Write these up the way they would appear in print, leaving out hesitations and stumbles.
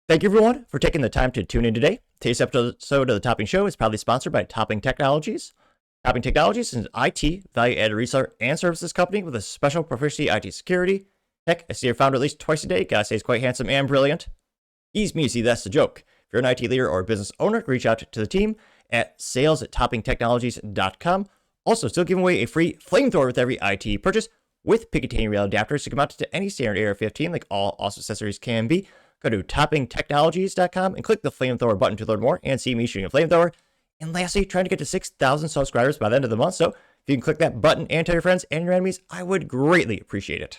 Thank you, everyone, for taking the time to tune in today. Today's episode of the Topping Show is proudly sponsored by Topping Technologies. Topping Technologies is an IT value-added reseller and services company with a special proficiency IT security. Heck, I see your founder at least twice a day. Gotta say he's quite handsome and brilliant. He's me, see, that's the joke. If you're an IT leader or a business owner, reach out to the team at sales@toppingtechnologies.com. Also, still giving away a free flamethrower with every IT purchase with Picatinny rail adapters to come out to any standard AR-15 like all awesome accessories can be. Go to toppingtechnologies.com and click the flamethrower button to learn more and see me shooting a flamethrower. And lastly, trying to get to 6,000 subscribers by the end of the month. So if you can click that button and tell your friends and your enemies, I would greatly appreciate it.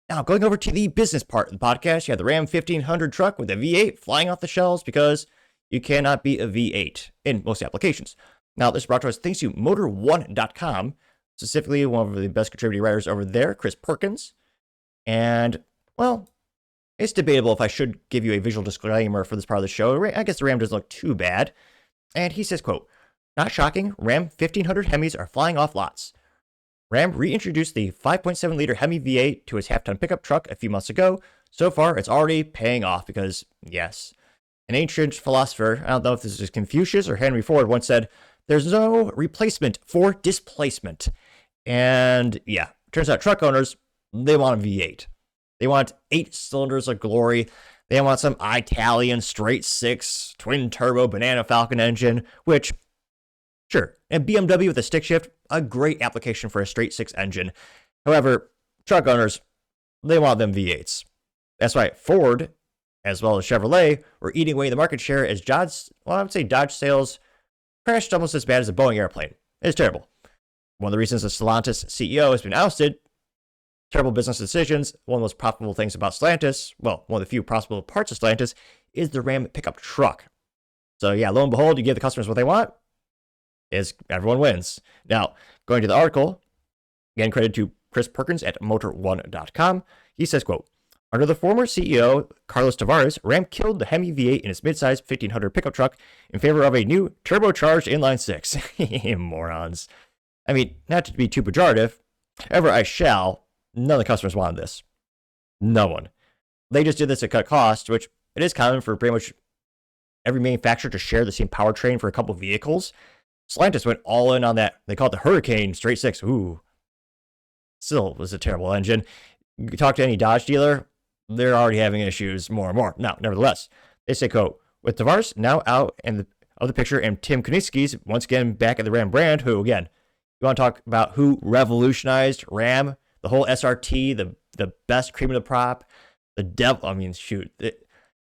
Now, going over to the business part of the podcast, you have the Ram 1500 truck with a V8 flying off the shelves because you cannot be a V8 in most applications. Now, this is brought to us thanks to Motor1.com, specifically one of the best contributing writers over there, Chris Perkins. And, well, it's debatable if I should give you a visual disclaimer for this part of the show. I guess the Ram doesn't look too bad. And he says, quote, "Not shocking, Ram 1500 Hemis are flying off lots. Ram reintroduced the 5.7-liter Hemi V8 to its half-ton pickup truck a few months ago. So far, it's already paying off because, yes, an ancient philosopher, I don't know if this is Confucius or Henry Ford, once said, there's no replacement for displacement. And yeah, turns out truck owners, they want a V8. They want 8 cylinders of glory. They want some Italian straight 6 twin turbo banana falcon engine, which, sure, and BMW with a stick shift, a great application for a straight 6 engine. However, truck owners, they want them V8s. That's right, Ford, as well as Chevrolet, were eating away the market share as Dodge sales crashed almost as bad as a Boeing airplane. It's terrible. One of the reasons the Stellantis CEO has been ousted, terrible business decisions. One of the most profitable things about Stellantis, well, one of the few profitable parts of Stellantis, is the Ram pickup truck. So yeah, lo and behold, you give the customers what they want, everyone wins. Now, going to the article, again, credit to Chris Perkins at Motor1.com. He says, quote, under the former CEO, Carlos Tavares, Ram killed the Hemi V8 in its midsize 1500 pickup truck in favor of a new turbocharged inline 6. Morons. I mean, not to be too pejorative, however, I shall. None of the customers wanted this. No one. They just did this to cut costs, which it is common for pretty much every manufacturer to share the same powertrain for a couple vehicles. Stellantis went all in on that. They called it the Hurricane Straight 6. Ooh. Still was a terrible engine. You talk to any Dodge dealer, they're already having issues more and more. Now, nevertheless, they say, quote, with Tavares now out of the picture and Tim Kuniski's once again back at the Ram brand, who, again, you want to talk about who revolutionized Ram, the whole SRT, the best cream of the crop, the devil. I mean, shoot. If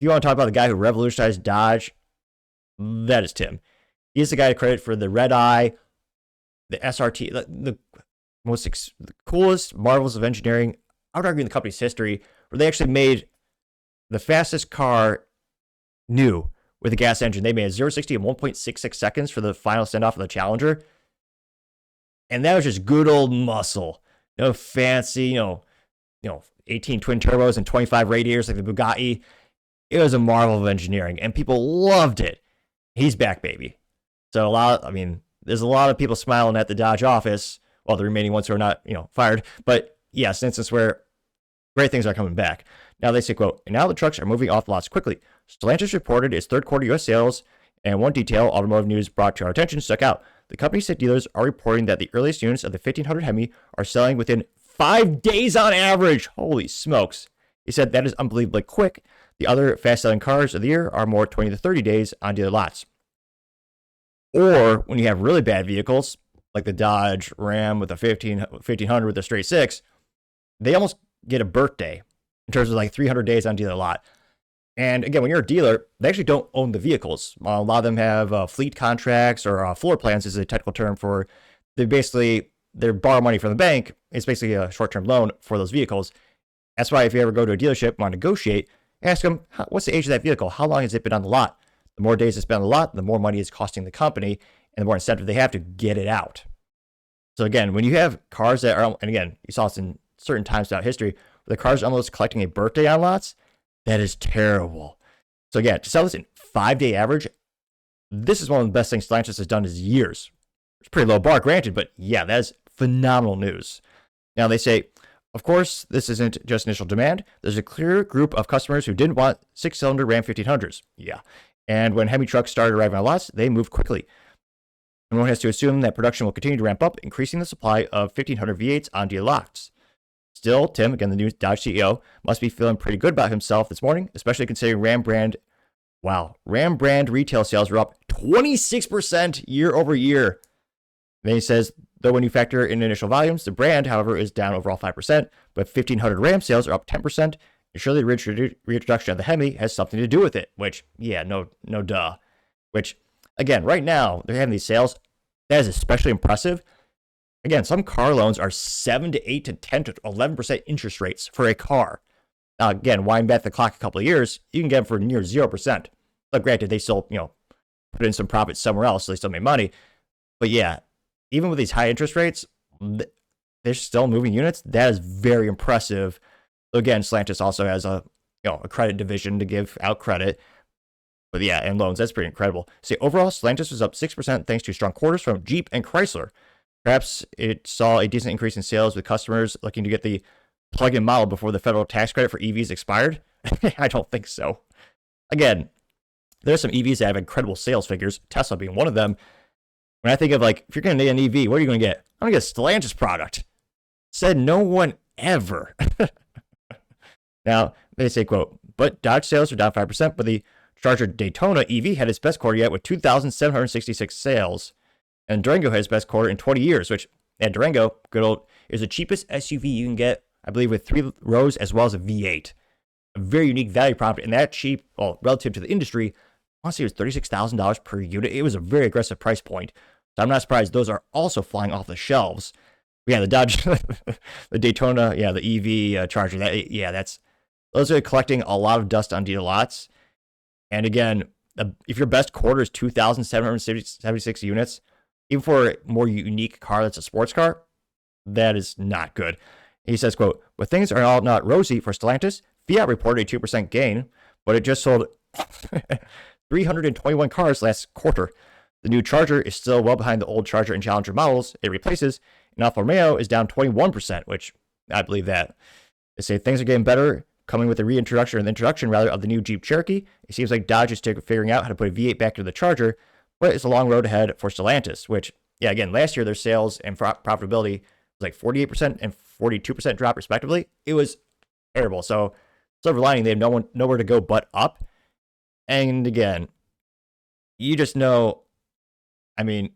you want to talk about the guy who revolutionized Dodge, that is Tim. He's the guy to credit for the red eye, the SRT, the coolest marvels of engineering, I would argue, in the company's history, where they actually made the fastest car new with a gas engine. They made a 0-60 in 1.66 seconds for the final standoff of the Challenger. And that was just good old muscle. No fancy, 18 twin turbos and 25 radiators like the Bugatti. It was a marvel of engineering, and people loved it. He's back, baby. So there's a lot of people smiling at the Dodge office, well, the remaining ones who are not, fired. But yes, an instance where great things are coming back. Now they say, quote, and now the trucks are moving off lots quickly. Stellantis reported its third quarter U.S. sales, and one detail automotive news brought to our attention stuck out. The company said dealers are reporting that the earliest units of the 1500 Hemi are selling within 5 days on average. Holy smokes. He said that is unbelievably quick. The other fast-selling cars of the year are more 20 to 30 days on dealer lots. Or when you have really bad vehicles, like the Dodge Ram with a 1500 with a straight 6, they almost get a birthday in terms of like 300 days on dealer lot. And again, when you're a dealer, they actually don't own the vehicles. A lot of them have fleet contracts, or floor plans is a technical term for, they borrow money from the bank. It's basically a short-term loan for those vehicles. That's why if you ever go to a dealership, want to negotiate, ask them, what's the age of that vehicle? How long has it been on the lot? The more days it's been on the lot, the more money it's costing the company, and the more incentive they have to get it out. So again, when you have cars that are, and again, you saw this in certain times throughout history, where the cars are almost collecting a birthday on lots, that is terrible. So again, to sell this in 5-day average, this is one of the best things Stellantis has done in years. It's a pretty low bar, granted, but yeah, that is phenomenal news. Now they say, Of course, this isn't just initial demand. There's a clear group of customers who didn't want six-cylinder Ram 1500s. Yeah. And when Hemi trucks started arriving on lots, they moved quickly. And one has to assume that production will continue to ramp up, increasing the supply of 1500 V8s on dealer lots. Still, Tim, again, the new Dodge CEO, must be feeling pretty good about himself this morning, especially considering Ram brand retail sales were up 26% year over year. Then he says, though when you factor in initial volumes, the brand, however, is down overall 5%, but 1,500 Ram sales are up 10%, and surely the reintroduction of the Hemi has something to do with it, which, yeah, no duh. Which, again, right now, they're having these sales. That is especially impressive. Again, some car loans are 7 to 8 to 10 to 11% interest rates for a car. Now, again, wind back the clock a couple of years, you can get them for near 0%. But granted, they still, put in some profit somewhere else, so they still make money. But yeah, even with these high interest rates, they're still moving units. That is very impressive. Again, Stellantis also has a credit division to give out credit. But yeah, and loans, that's pretty incredible. See, overall, Stellantis was up 6% thanks to strong quarters from Jeep and Chrysler. Perhaps it saw a decent increase in sales with customers looking to get the plug-in model before the federal tax credit for EVs expired. I don't think so. Again, there's some EVs that have incredible sales figures, Tesla being one of them. When I think of if you're going to need an EV, what are you going to get? I'm going to get a Stellantis product. Said no one ever. Now, they say, quote, but Dodge sales are down 5%, but the Charger Daytona EV had its best quarter yet with 2,766 sales. And Durango had its best quarter in 20 years, which, at Durango, good old, is the cheapest SUV you can get, I believe, with 3 rows as well as a V8. A very unique value prop, and that cheap, well, relative to the industry, honestly, it was $36,000 per unit. It was a very aggressive price point. So I'm not surprised those are also flying off the shelves. But yeah, the Dodge, the Daytona, yeah, the EV Charger, those are collecting a lot of dust on dealer lots. And again, if your best quarter is 2,776 units, even for a more unique car that's a sports car, that is not good. He says, quote, but things are all not rosy for Stellantis. Fiat reported a 2% gain, but it just sold 321 cars last quarter. The new Charger is still well behind the old Charger and Challenger models it replaces, and Alfa Romeo is down 21%, which I believe that. They say things are getting better, coming with the introduction of the new Jeep Cherokee. It seems like Dodge is figuring out how to put a V8 back into the Charger, but it's a long road ahead for Stellantis, which, yeah, again, last year their sales and profitability was like 48% and 42% drop respectively. It was terrible. So, silver lining, they have nowhere to go but up. And again, you just know, I mean,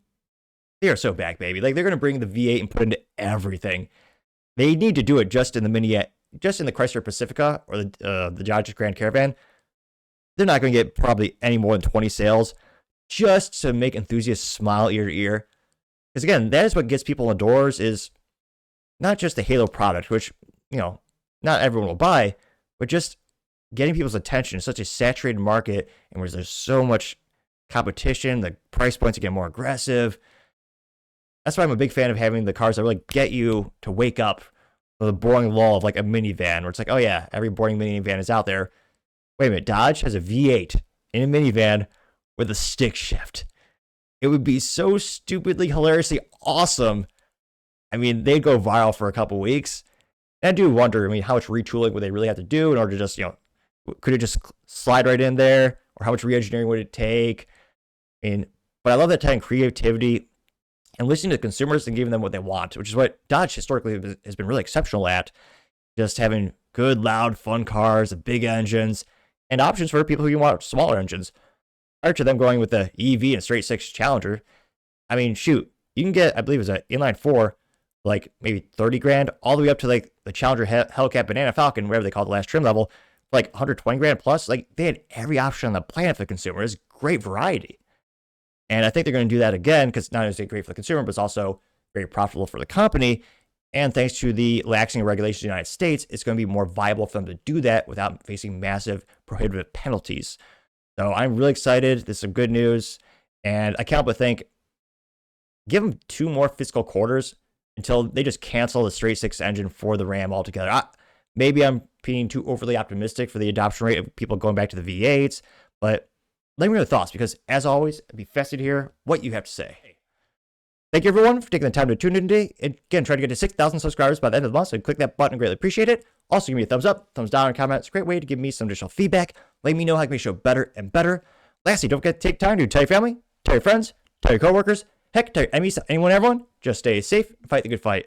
they are so back, baby. Like, they're going to bring the V8 and put it into everything. They need to do it just in the Chrysler Pacifica or the Dodge Grand Caravan. They're not going to get probably any more than 20 sales just to make enthusiasts smile ear to ear. Because again, that is what gets people in the doors, is not just the Halo product, which, not everyone will buy, but just getting people's attention in such a saturated market and where there's so much competition, the price points get more aggressive. That's why I'm a big fan of having the cars that really get you to wake up from the boring lull of like a minivan, where it's like, oh yeah, every boring minivan is out there. Wait a minute, Dodge has a V8 in a minivan with a stick shift. It would be so stupidly, hilariously awesome. I mean, they'd go viral for a couple weeks. And I do wonder, how much retooling would they really have to do in order to just, could it just slide right in there? Or how much re-engineering would it take? But I love that type of creativity and listening to consumers and giving them what they want, which is what Dodge historically has been really exceptional at. Just having good, loud, fun cars, big engines, and options for people who want smaller engines. Prior to them going with the EV and straight six Challenger, shoot, you can get, I believe it was an inline 4, like maybe 30 grand, all the way up to like the Challenger Hellcat Banana Falcon, whatever they call the last trim level, like 120 grand plus. Like, they had every option on the planet for the consumer. It's great variety. And I think they're going to do that again, because not only is it great for the consumer, but it's also very profitable for the company. And thanks to the laxing of regulations in the United States, it's going to be more viable for them to do that without facing massive prohibitive penalties. So I'm really excited. This is some good news. And I can't but think, give them 2 more fiscal quarters until they just cancel the straight six engine for the Ram altogether. Maybe I'm being too overly optimistic for the adoption rate of people going back to the V8s, but let me know your thoughts, because as always, I'd be fascinated to hear what you have to say. Thank you everyone for taking the time to tune in today. And again, try to get to 6,000 subscribers by the end of the month, so click that button. I greatly appreciate it. Also, give me a thumbs up, thumbs down, and comment. It's a great way to give me some additional feedback. Let me know how I can make the show better and better. Lastly, don't forget to take time to tell your family, tell your friends, tell your coworkers, heck, tell your enemies, anyone, everyone. Just stay safe and fight the good fight.